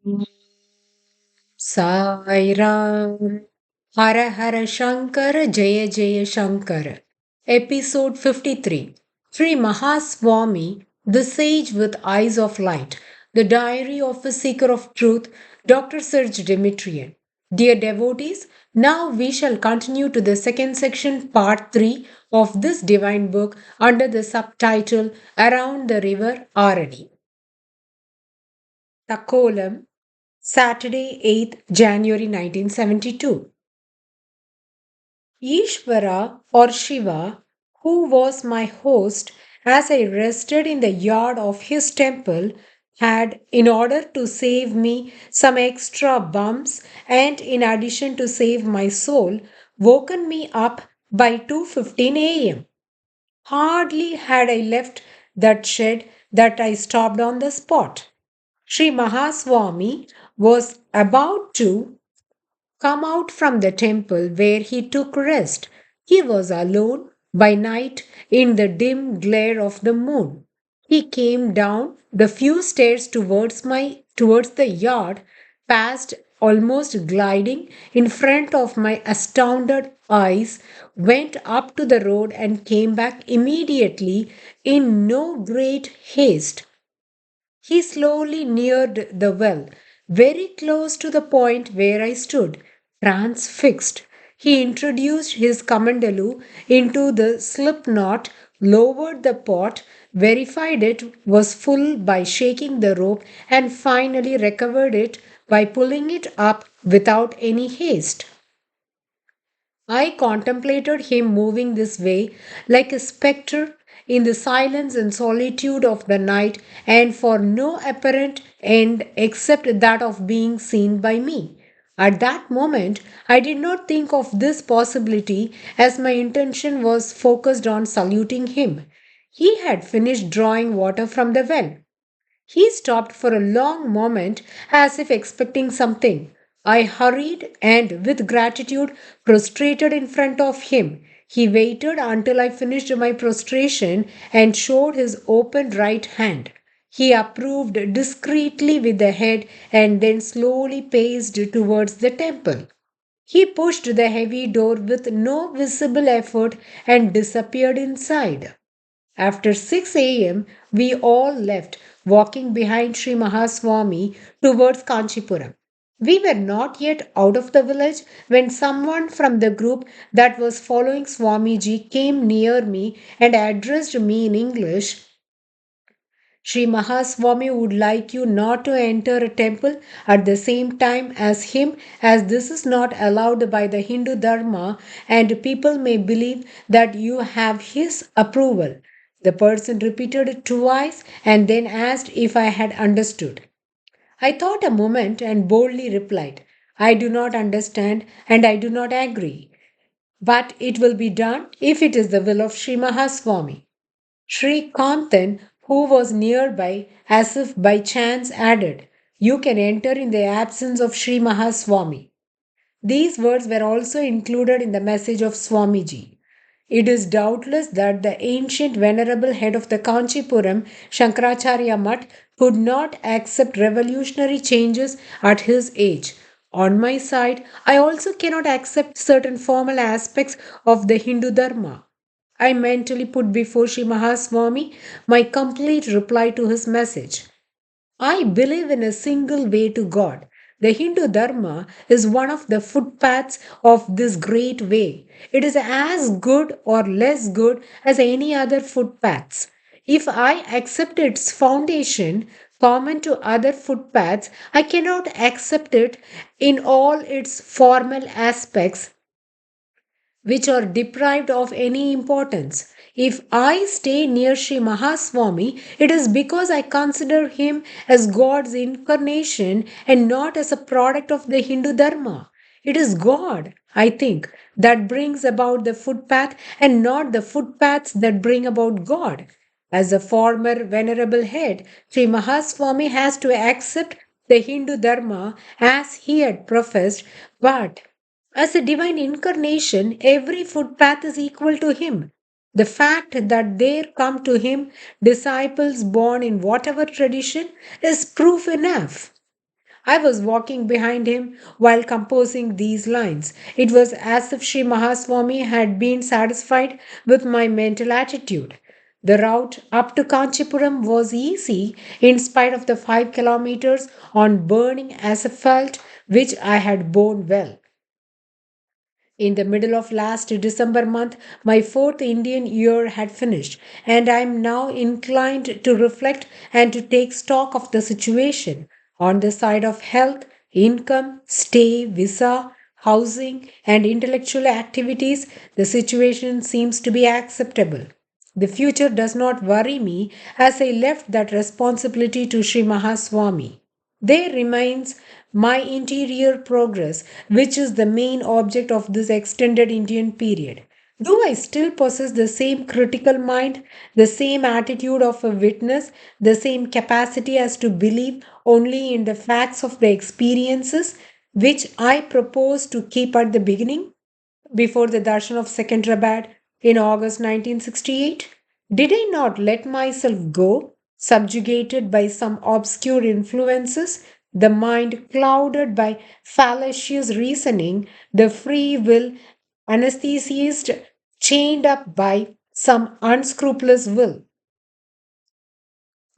Aum Sairam. Hara Hara Shankara, Jaya Jaya Shankara. Episode 53. Sri Mahaswami, the sage with eyes of light. The diary of a seeker of truth, Dr.Serge Demetrian. Dear devotees, now we shall continue to the second section, part 3 of this divine book under the subtitle Around the River Arani. Takolam, Saturday, 8th January 1972. Ishvara or Shiva, who was my host as I rested in the yard of his temple, had, in order to save me some extra bumps and in addition to save my soul, woken me up by 2:15 a.m. Hardly had I left that shed that I stopped on the spot. Sri Mahaswami was about to come out from the temple where he took rest. He was alone by night in the dim glare of the moon. He came down the few stairs towards the yard, passed almost gliding in front of my astounded eyes, went up to the road and came back immediately in no great haste. He slowly neared the well, very close to the point where I stood, transfixed. He introduced his kamandalu into the slip knot, lowered the pot, verified it was full by shaking the rope, and finally recovered it by pulling it up without any haste. I contemplated him moving this way like a spectre in the silence and solitude of the night, and for no apparent end except that of being seen by me. At that moment, I did not think of this possibility as my intention was focused on saluting him. He had finished drawing water from the well. He stopped for a long moment as if expecting something. I hurried and, with gratitude, prostrated in front of him. He waited until I finished my prostration and showed his open right hand. He approved discreetly with the head and then slowly paced towards the temple. He pushed the heavy door with no visible effort and disappeared inside. After 6 a.m., we all left, walking behind Sri Mahaswami towards Kanchipuram. We were not yet out of the village when someone from the group that was following Swamiji came near me and addressed me in English. Sri Mahaswami would like you not to enter a temple at the same time as him, as this is not allowed by the Hindu Dharma and people may believe that you have his approval. The person repeated it twice and then asked if I had understood. I thought a moment and boldly replied, I do not understand and I do not agree. But it will be done if it is the will of Sri Mahaswami. Sri Kantan, who was nearby, as if by chance added, You can enter in the absence of Sri Mahaswami. These words were also included in the message of Swamiji. It is doubtless that the ancient venerable head of the Kanchipuram, Shankaracharya Mutt, could not accept revolutionary changes at his age. On my side, I also cannot accept certain formal aspects of the Hindu Dharma. I mentally put before Sri Mahaswami my complete reply to his message. I believe in a single way to God. The Hindu Dharma is one of the footpaths of this great way. It is as good or less good as any other footpaths. If I accept its foundation common to other footpaths, I cannot accept it in all its formal aspects which are deprived of any importance. If I stay near Sri Mahaswami, it is because I consider him as God's incarnation and not as a product of the Hindu Dharma. It is God, I think, that brings about the footpath and not the footpaths that bring about God. As a former venerable head, Sri Mahaswami has to accept the Hindu Dharma as he had professed, but as a divine incarnation, every footpath is equal to him. The fact that there come to him disciples born in whatever tradition is proof enough. I was walking behind him while composing these lines. It was as if Sri Mahaswami had been satisfied with my mental attitude. The route up to Kanchipuram was easy in spite of the 5 kilometers on burning asphalt which I had borne well. In the middle of last December month, my fourth Indian year had finished, and I am now inclined to reflect and to take stock of the situation. On the side of health, income, stay, visa, housing, and intellectual activities, the situation seems to be acceptable. The future does not worry me as I left that responsibility to Sri Mahaswami. There remains my interior progress, which is the main object of this extended Indian period. Do I still possess the same critical mind, the same attitude of a witness, the same capacity as to believe only in the facts of the experiences which I propose to keep at the beginning? Before the darshan of Secunderabad in August 1968? Did I not let myself go, subjugated by some obscure influences, the mind clouded by fallacious reasoning, the free will anesthetized, chained up by some unscrupulous will?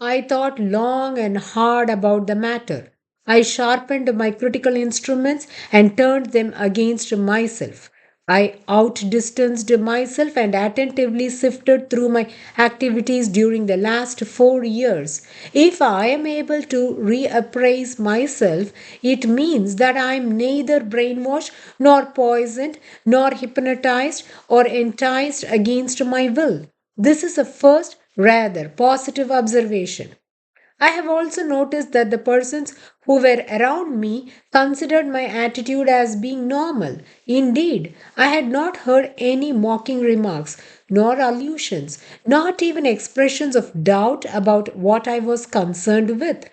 I thought long and hard about the matter. I sharpened my critical instruments and turned them against myself. I outdistanced myself and attentively sifted through my activities during the last 4 years. If I am able to reappraise myself, it means that I am neither brainwashed, nor poisoned, nor hypnotized, or enticed against my will. This is a first, rather positive observation. I have also noticed that the persons who were around me considered my attitude as being normal. Indeed, I had not heard any mocking remarks, nor allusions, not even expressions of doubt about what I was concerned with.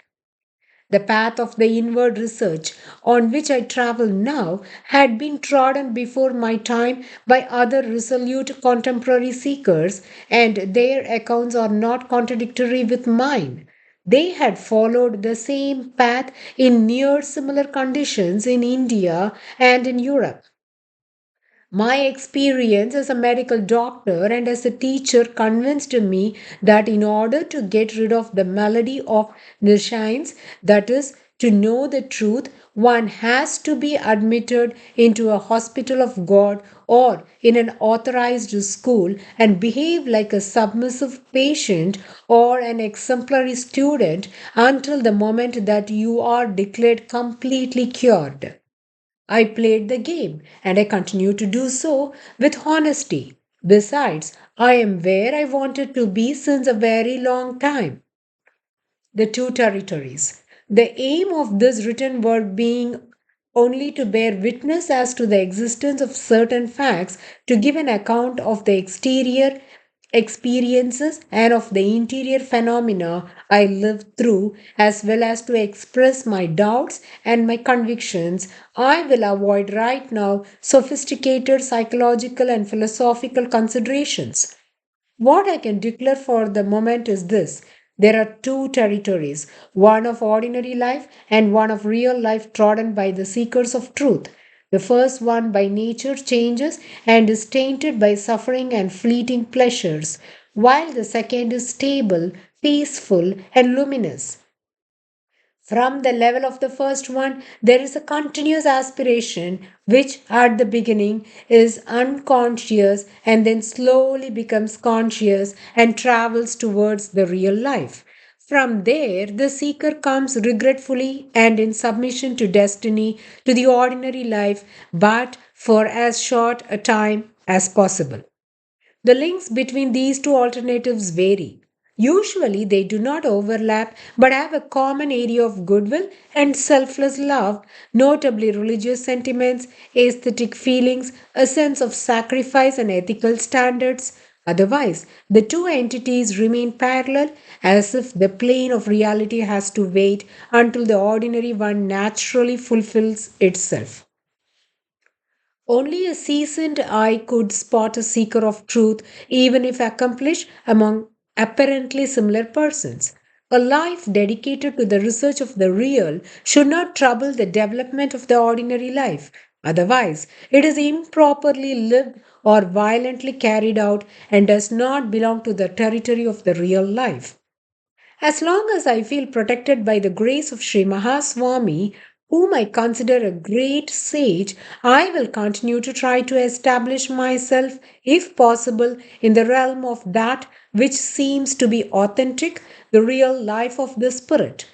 The path of the inward research on which I travel now had been trodden before my time by other resolute contemporary seekers, and their accounts are not contradictory with mine. They had followed the same path in near similar conditions in India and in Europe. My experience as a medical doctor and as a teacher convinced me that in order to get rid of the malady of nescience, that is, to know the truth, one has to be admitted into a hospital of God or in an authorized school and behave like a submissive patient or an exemplary student until the moment that you are declared completely cured. I played the game and I continue to do so with honesty. Besides, I am where I wanted to be since a very long time. The two territories. The aim of this written word being only to bear witness as to the existence of certain facts, to give an account of the exterior experiences and of the interior phenomena I lived through, as well as to express my doubts and my convictions. I will avoid right now sophisticated psychological and philosophical considerations. What I can declare for the moment is this: there are two territories, one of ordinary life and one of real life trodden by the seekers of truth. The first one by nature changes and is tainted by suffering and fleeting pleasures, while the second is stable, peaceful, and luminous. From the level of the first one, there is a continuous aspiration which at the beginning is unconscious and then slowly becomes conscious and travels towards the real life. From there, the seeker comes regretfully and in submission to destiny to the ordinary life, but for as short a time as possible. The links between these two alternatives vary. Usually, they do not overlap but have a common area of goodwill and selfless love, notably religious sentiments, aesthetic feelings, a sense of sacrifice, and ethical standards. Otherwise, the two entities remain parallel as if the plane of reality has to wait until the ordinary one naturally fulfills itself. Only a seasoned eye could spot a seeker of truth, even if accomplished among apparently similar persons. A life dedicated to the research of the real should not trouble the development of the ordinary life. Otherwise, it is improperly lived or violently carried out and does not belong to the territory of the real life. As long as I feel protected by the grace of Sri Mahaswami, whom I consider a great sage, I will continue to try to establish myself, if possible, in the realm of that which seems to be authentic, the real life of the Spirit.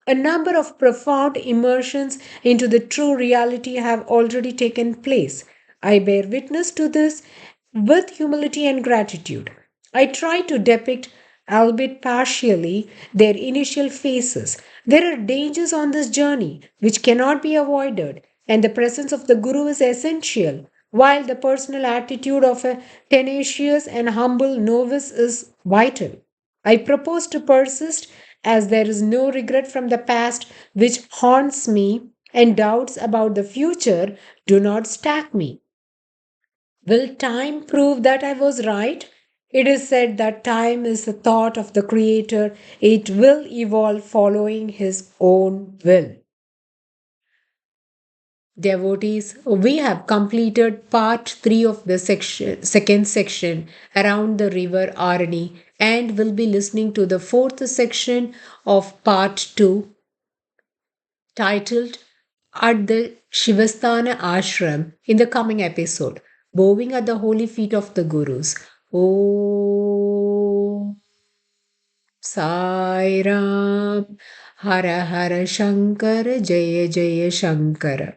A number of profound immersions into the true reality have already taken place. I bear witness to this with humility and gratitude. I try to depict, albeit partially, their initial phases. There are dangers on this journey which cannot be avoided, and the presence of the Guru is essential, while the personal attitude of a tenacious and humble novice is vital. I propose to persist as there is no regret from the past which haunts me, and doubts about the future do not stack me. Will time prove that I was right? It is said that time is the thought of the Creator. It will evolve following His own will. Devotees, we have completed part 3 of the second section around the river Arani and will be listening to the fourth section of part 2 titled At the Shivasthana Ashram in the coming episode, bowing at the holy feet of the Gurus. Om Sairam. Hara Hara Shankara, Jaya Jaya Shankara.